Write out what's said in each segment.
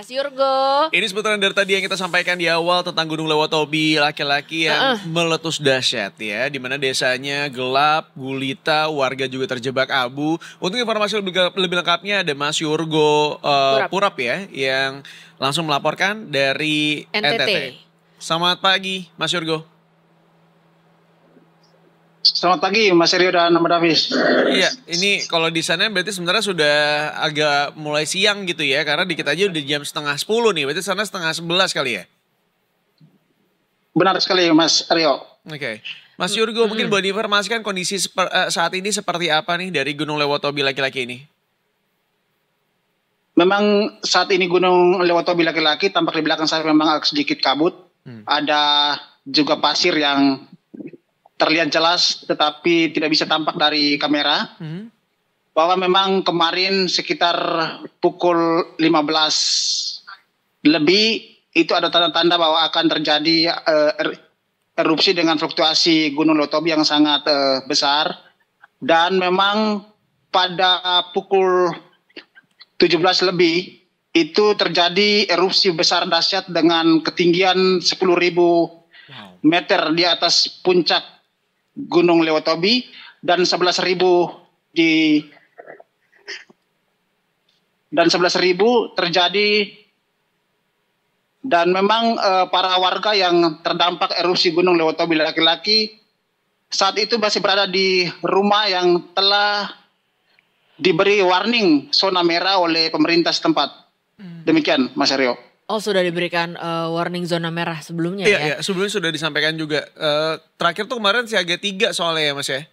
Mas Yurgo. Ini seputaran dari tadi yang kita sampaikan di awal tentang Gunung Lewotobi, laki-laki yang meletus dahsyat ya, di mana desanya gelap, gulita, warga juga terjebak abu. Untuk informasi lebih lengkapnya ada Mas Yurgo Purap ya, yang langsung melaporkan dari NTT. Selamat pagi, Mas Yurgo. Selamat pagi, Mas Rio dan Mbak Davis. Iya, ini kalau di sana berarti sebenarnya sudah agak mulai siang gitu ya, karena di kita aja udah jam 9:30 nih, berarti sana 10:30 kali ya? Benar sekali, Mas Rio. Oke. Mas Yurgo, mungkin boleh diinformasikan kondisi saat ini seperti apa nih dari Gunung Lewotobi laki-laki ini? Memang saat ini Gunung Lewotobi laki-laki tampak di belakang saya memang agak sedikit kabut. Ada juga pasir yang terlihat jelas tetapi tidak bisa tampak dari kamera. Bahwa memang kemarin sekitar pukul 15 lebih itu ada tanda-tanda bahwa akan terjadi erupsi dengan fluktuasi Gunung Lewotobi yang sangat besar. Dan memang pada pukul 17 lebih itu terjadi erupsi besar dahsyat dengan ketinggian 10.000 meter di atas puncak Gunung Lewotobi dan 11.000 terjadi, dan memang para warga yang terdampak erupsi Gunung Lewotobi laki-laki saat itu masih berada di rumah yang telah diberi warning zona merah oleh pemerintah setempat. Demikian, Mas Rio. Oh, sudah diberikan warning zona merah sebelumnya ya? Iya, sebelumnya sudah disampaikan juga. Terakhir tuh kemarin siaga 3 soalnya ya, Mas ya?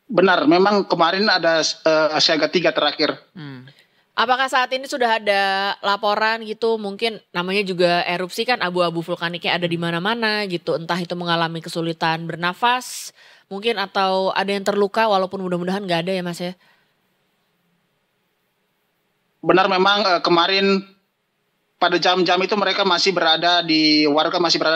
Benar, memang kemarin ada siaga 3 terakhir. Apakah saat ini sudah ada laporan gitu, mungkin namanya juga erupsi kan, abu-abu vulkaniknya ada di mana-mana gitu, entah itu mengalami kesulitan bernafas mungkin atau ada yang terluka, walaupun mudah-mudahan nggak ada ya Mas ya? Benar, memang kemarin pada jam-jam itu warga masih berada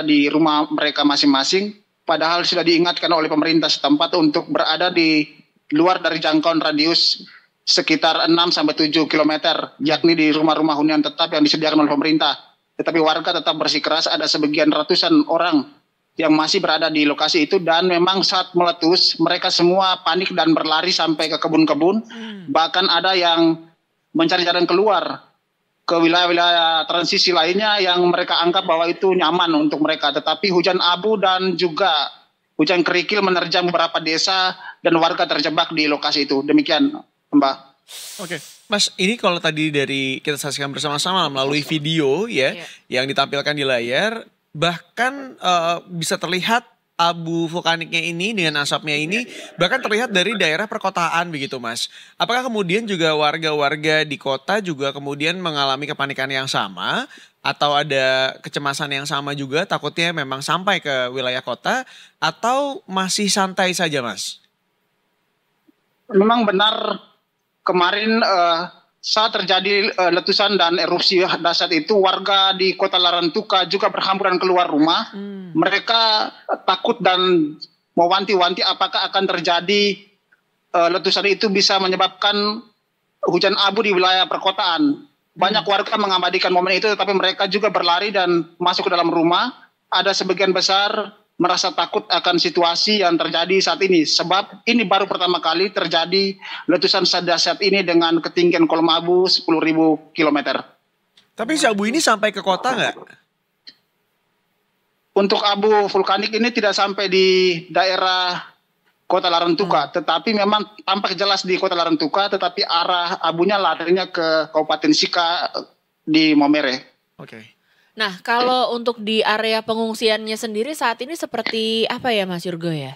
di rumah mereka masing-masing, padahal sudah diingatkan oleh pemerintah setempat untuk berada di luar dari jangkauan radius sekitar 6-7 km, yakni di rumah-rumah hunian tetap yang disediakan oleh pemerintah. Tetapi warga tetap bersikeras, ada sebagian ratusan orang yang masih berada di lokasi itu, dan memang saat meletus mereka semua panik dan berlari sampai ke kebun-kebun, bahkan ada yang mencari jalan keluar ke wilayah-wilayah transisi lainnya yang mereka anggap bahwa itu nyaman untuk mereka. Tetapi hujan abu dan juga hujan kerikil menerjang beberapa desa dan warga terjebak di lokasi itu. Demikian, Mbak. Oke, Mas, ini kalau tadi dari kita saksikan bersama-sama melalui video ya, yang ditampilkan di layar, bahkan bisa terlihat abu vulkaniknya ini dengan asapnya ini bahkan terlihat dari daerah perkotaan begitu, Mas. Apakah kemudian juga warga-warga di kota juga kemudian mengalami kepanikan yang sama atau ada kecemasan yang sama juga, takutnya memang sampai ke wilayah kota, atau masih santai saja, Mas? Memang benar, kemarin saat terjadi letusan dan erupsi dahsyat itu, warga di kota Larantuka juga berhamburan keluar rumah. Mereka takut dan mewanti-wanti apakah akan terjadi letusan itu bisa menyebabkan hujan abu di wilayah perkotaan. Banyak warga mengabadikan momen itu, tetapi mereka juga berlari dan masuk ke dalam rumah. Ada sebagian besar merasa takut akan situasi yang terjadi saat ini, sebab ini baru pertama kali terjadi letusan dahsyat ini dengan ketinggian kolom abu 10.000 km. Tapi si abu ini sampai ke kota nggak? Untuk abu vulkanik ini tidak sampai di daerah kota Larantuka, tetapi memang tampak jelas di kota Larantuka, tetapi arah abunya larinya ke Kabupaten Sika di Momere. Oke. Nah, kalau untuk di area pengungsiannya sendiri saat ini seperti apa ya Mas Yurgo ya?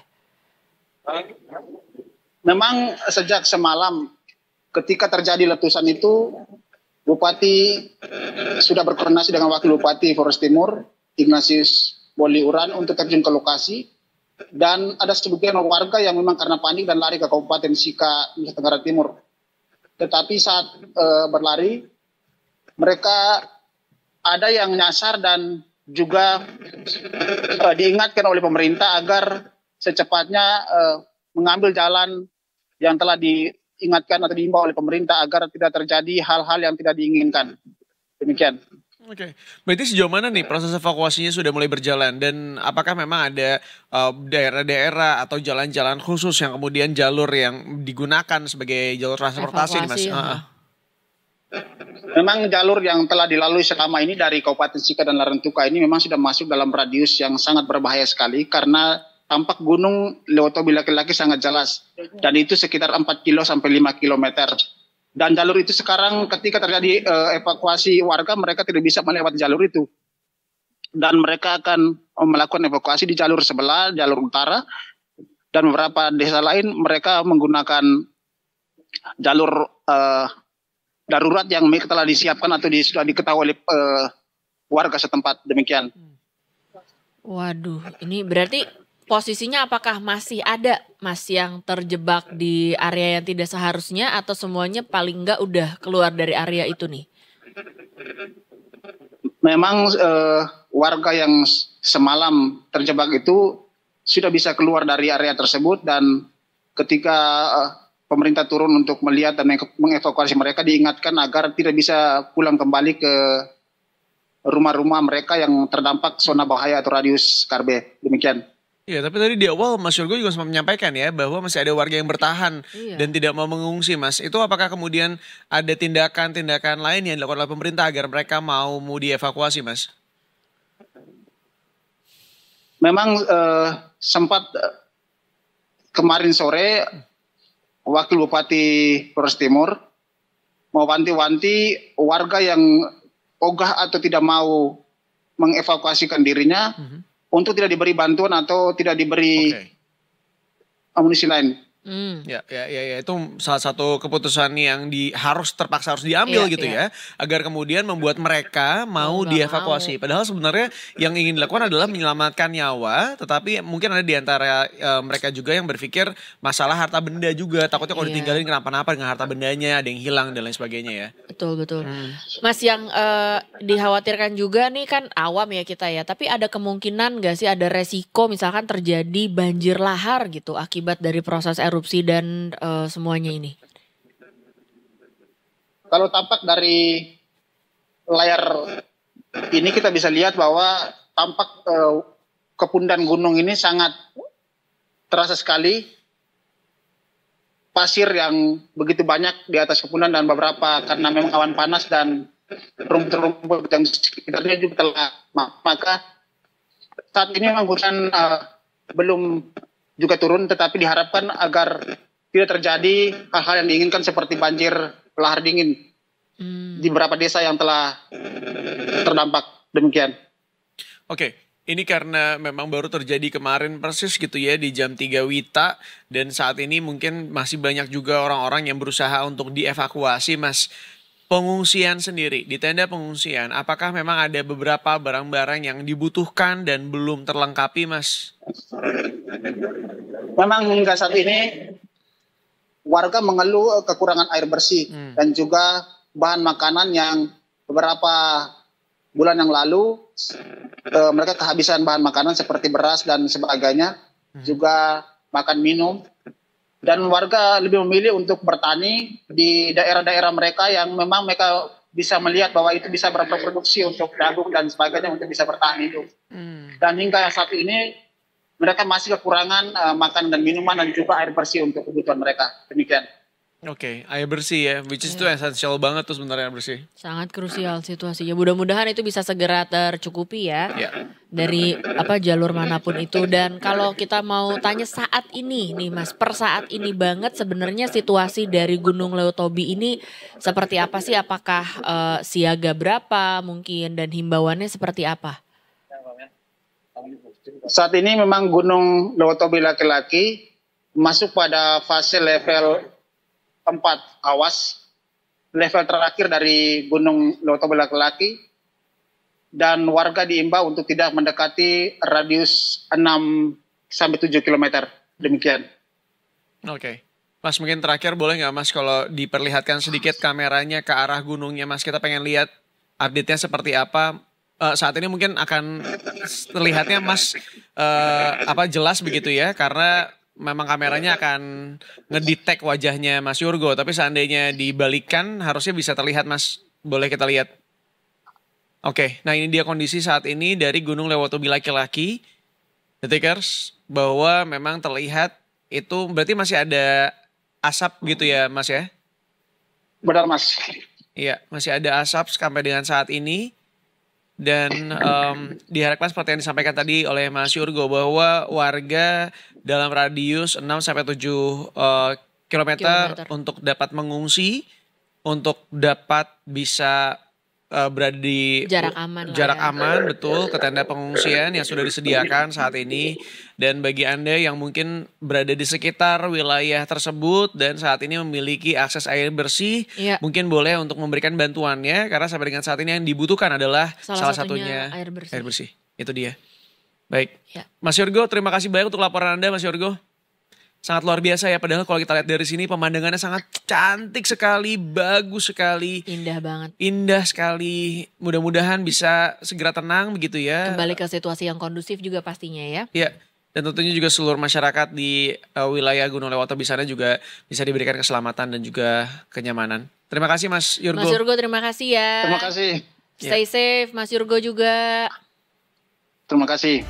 Memang sejak semalam ketika terjadi letusan itu, Bupati sudah berkoordinasi dengan Wakil Bupati Flores Timur, Ignatius Boliuran, untuk terjun ke lokasi. Dan ada sebagian warga yang memang karena panik dan lari ke Kabupaten Sika, Nusa Tenggara Timur. Tetapi saat berlari, mereka ada yang nyasar dan juga diingatkan oleh pemerintah agar secepatnya mengambil jalan yang telah diingatkan atau diimbau oleh pemerintah agar tidak terjadi hal-hal yang tidak diinginkan. Demikian. Oke, berarti sejauh mana nih proses evakuasinya sudah mulai berjalan dan apakah memang ada daerah-daerah atau jalan-jalan khusus yang kemudian jalur yang digunakan sebagai jalur transportasi nih Mas? Evakuasi. Memang jalur yang telah dilalui selama ini dari Kabupaten Sika dan Larantuka ini memang sudah masuk dalam radius yang sangat berbahaya sekali karena tampak gunung Lewotobi laki-laki sangat jelas dan itu sekitar 4 kilo sampai 5 kilometer. Dan jalur itu sekarang ketika terjadi evakuasi warga mereka tidak bisa melewati jalur itu. Dan mereka akan melakukan evakuasi di jalur sebelah, jalur utara dan beberapa desa lain mereka menggunakan jalur darurat yang telah disiapkan atau sudah diketahui oleh warga setempat. Demikian. Waduh, ini berarti posisinya apakah masih ada Mas yang terjebak di area yang tidak seharusnya atau semuanya paling enggak udah keluar dari area itu nih? Memang warga yang semalam terjebak itu sudah bisa keluar dari area tersebut dan ketika pemerintah turun untuk melihat dan mengevakuasi mereka diingatkan agar tidak bisa pulang kembali ke rumah-rumah mereka yang terdampak zona bahaya atau radius Karbe. Demikian. Iya, tapi tadi di awal Mas Yorgo juga sempat menyampaikan ya bahwa masih ada warga yang bertahan dan tidak mau mengungsi Mas. Itu apakah kemudian ada tindakan-tindakan lain yang dilakukan oleh pemerintah agar mereka mau dievakuasi Mas? Memang sempat kemarin sore Wakil Bupati Flores Timur mewanti-wanti warga yang ogah atau tidak mau mengevakuasikan dirinya untuk tidak diberi bantuan atau tidak diberi amunisi lain. Ya, itu salah satu keputusan yang terpaksa harus diambil gitu ya, agar kemudian membuat mereka mau dievakuasi. Padahal sebenarnya yang ingin dilakukan adalah menyelamatkan nyawa, tetapi mungkin ada di antara mereka juga yang berpikir masalah harta benda juga, takutnya kalau ditinggalin kenapa-napa dengan harta bendanya, ada yang hilang dan lain sebagainya ya. Betul. Mas, yang dikhawatirkan juga nih kan awam ya kita ya, tapi ada kemungkinan nggak sih ada resiko misalkan terjadi banjir lahar gitu akibat dari proses erupsi dan semuanya ini? Kalau tampak dari layar ini kita bisa lihat bahwa tampak kepundan gunung ini sangat terasa sekali. Pasir yang begitu banyak di atas kepundan dan beberapa karena memang awan panas dan rumput-rumput yang sekitarnya juga telah maka saat ini memang hujan belum juga turun tetapi diharapkan agar tidak terjadi hal-hal yang diinginkan seperti banjir lahar dingin di beberapa desa yang telah terdampak. Demikian. Oke. Ini karena memang baru terjadi kemarin persis gitu ya di jam 3 WITA dan saat ini mungkin masih banyak juga orang-orang yang berusaha untuk dievakuasi Mas. Pengungsian sendiri, di tenda pengungsian, apakah memang ada beberapa barang-barang yang dibutuhkan dan belum terlengkapi Mas? Memang hingga saat ini warga mengeluh kekurangan air bersih dan juga bahan makanan yang beberapa bulan yang lalu mereka kehabisan bahan makanan seperti beras dan sebagainya, juga makan minum. Dan warga lebih memilih untuk bertani di daerah-daerah mereka yang memang mereka bisa melihat bahwa itu bisa berproduksi untuk jagung dan sebagainya untuk bisa bertahan hidup. Dan hingga saat ini mereka masih kekurangan makan dan minuman dan juga air bersih untuk kebutuhan mereka. Demikian. Oke, air bersih ya, which is itu esensial banget tuh sebenarnya air bersih. Sangat krusial situasinya. Mudah-mudahan itu bisa segera tercukupi ya. Dari jalur manapun itu. Dan kalau kita mau tanya saat ini nih Mas, per saat ini banget sebenarnya situasi dari Gunung Lewotobi ini seperti apa sih? Apakah siaga berapa mungkin dan himbauannya seperti apa? Saat ini memang Gunung Lewotobi laki-laki masuk pada fase level 4 awas, level terakhir dari Gunung Lewotobi laki-laki, dan warga diimbau untuk tidak mendekati radius 6-7 km. Demikian. Oke. Mas mungkin terakhir boleh nggak Mas kalau diperlihatkan sedikit kameranya ke arah gunungnya Mas, kita pengen lihat update-nya seperti apa. Saat ini mungkin akan terlihatnya Mas jelas begitu ya, karena memang kameranya akan ngedetect wajahnya Mas Yorgo, tapi seandainya dibalikan harusnya bisa terlihat Mas. Boleh kita lihat? Oke, nah ini dia kondisi saat ini dari Gunung Lewotobi laki-laki, Detikers, bahwa memang terlihat itu berarti masih ada asap gitu ya Mas ya? Benar Mas. Iya, masih ada asap sampai dengan saat ini. Dan diharapkan seperti yang disampaikan tadi oleh Mas Yurgo bahwa warga dalam radius 6-7 kilometer untuk dapat mengungsi, untuk dapat bisa berada di jarak aman, aman betul ke tenda pengungsian yang sudah disediakan saat ini. Dan bagi Anda yang mungkin berada di sekitar wilayah tersebut dan saat ini memiliki akses air bersih, mungkin boleh untuk memberikan bantuannya karena sampai dengan saat ini yang dibutuhkan adalah salah satunya air bersih. Itu dia. Baik. Mas Yurgo, terima kasih banyak untuk laporan Anda Mas Yurgo. Sangat luar biasa ya, padahal kalau kita lihat dari sini pemandangannya sangat cantik sekali, bagus sekali. Indah banget. Indah sekali, mudah-mudahan bisa segera tenang begitu ya. Kembali ke situasi yang kondusif juga pastinya ya. Iya, dan tentunya juga seluruh masyarakat di wilayah Gunung Lewotobi sana juga bisa diberikan keselamatan dan juga kenyamanan. Terima kasih Mas Yurgo. Mas Yurgo terima kasih ya. Terima kasih. Stay safe Mas Yurgo juga. Terima kasih.